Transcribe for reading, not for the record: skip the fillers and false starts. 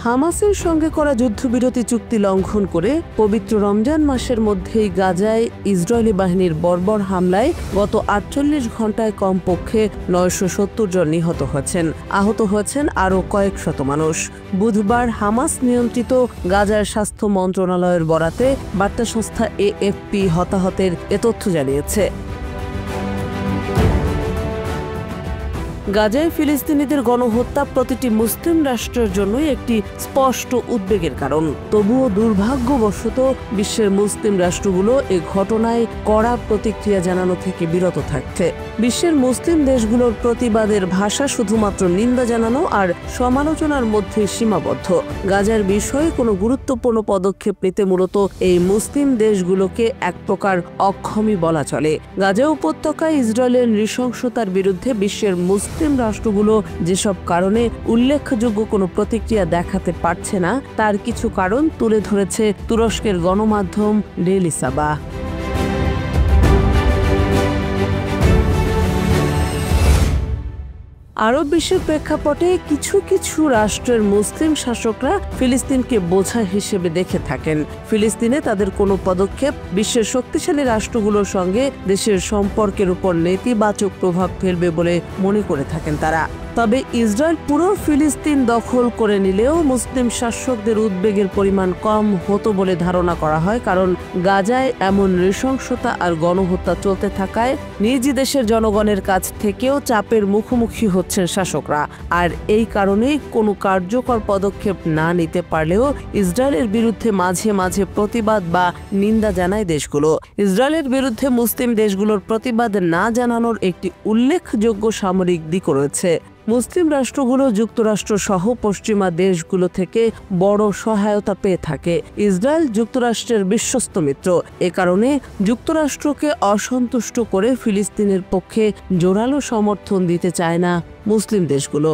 হামাসের সঙ্গে করা যুদ্ধবিরতি চুক্তি লঙ্ঘন করে পবিত্র রমজান মাসের মধ্যেই গাজায় ইসরায়েলি বাহিনীর বর্বর হামলায় গত ৪৮ ঘণ্টায় কমপক্ষে ৯৭০ জন নিহত হয়েছেন। আহত হয়েছেন আরও কয়েক শত মানুষ। বুধবার হামাস নিয়ন্ত্রিত গাজার স্বাস্থ্য মন্ত্রণালয়ের বরাতে বার্তা সংস্থা এএফপি হতাহতের এ তথ্য জানিয়েছে। গাজায় ফিলিস্তিনিদের গণহত্যা প্রতিটি মুসলিম রাষ্ট্রের জন্যই একটি স্পষ্ট উদ্বেগের কারণ। তবুও দুর্ভাগ্যবশত বিশ্বের মুসলিম রাষ্ট্রগুলো এ ঘটনায় কড়া প্রতিক্রিয়া জানানো থেকে বিরত থাকছে। বিশ্বের মুসলিম দেশগুলোর প্রতিবাদের ভাষা শুধুমাত্র নিন্দা জানানো আর সমালোচনার মধ্যে সীমাবদ্ধ। গাজার বিষয়ে কোনো গুরুত্বপূর্ণ পদক্ষেপ নিতে মূলত এই মুসলিম দেশগুলোকে এক প্রকার অক্ষমই বলা চলে। গাজা উপত্যকায় ইসরায়েলের নৃশংসতার বিরুদ্ধে বিশ্বের মুসলিম রাষ্ট্রগুলো যেসব কারণে উল্লেখযোগ্য কোনো প্রতিক্রিয়া দেখাতে পারছে না, তার কিছু কারণ তুলে ধরেছে তুরস্কের গণমাধ্যম ডেইলি সাবাহ। আরব বিশ্বের প্রেক্ষাপটে কিছু কিছু রাষ্ট্রের মুসলিম শাসকরা ফিলিস্তিনকে বোঝা হিসেবে দেখে থাকেন। ফিলিস্তিনে তাদের কোনো পদক্ষেপ বিশ্বের শক্তিশালী রাষ্ট্রগুলোর সঙ্গে দেশের সম্পর্কের উপর নেতিবাচক প্রভাব ফেলবে বলে মনে করে থাকেন তারা। তবে ইসরায়েল পুরো ফিলিস্তিন দখল করে নিলেও মুসলিম শাসকদের উদ্বেগের পরিমাণ কম হতো বলে ধারণা করা হয়, কারণ গাজায় এমন নৃশংসতা আর গণহত্যা চলতে থাকায় নিজ দেশের জনগণের কাছ থেকেও চাপের মুখোমুখি হচ্ছেন শাসকরা। আর এই কারণেই কোনো কার্যকর পদক্ষেপ না নিতে পারলেও ইসরায়েলের বিরুদ্ধে মাঝে মাঝে প্রতিবাদ বা নিন্দা জানায় দেশগুলো। ইসরায়েলের বিরুদ্ধে মুসলিম দেশগুলোর প্রতিবাদ না জানানোর একটি উল্লেখযোগ্য সামরিক দিকও রয়েছে। মুসলিম রাষ্ট্রগুলো যুক্তরাষ্ট্র সহ পশ্চিমা দেশগুলো থেকে বড় সহায়তা পেয়ে থাকে। ইসরায়েল যুক্তরাষ্ট্রের বিশ্বস্ত মিত্র। এ কারণে যুক্তরাষ্ট্রকে অসন্তুষ্ট করে ফিলিস্তিনের পক্ষে জোরালো সমর্থন দিতে চায় না মুসলিম দেশগুলো।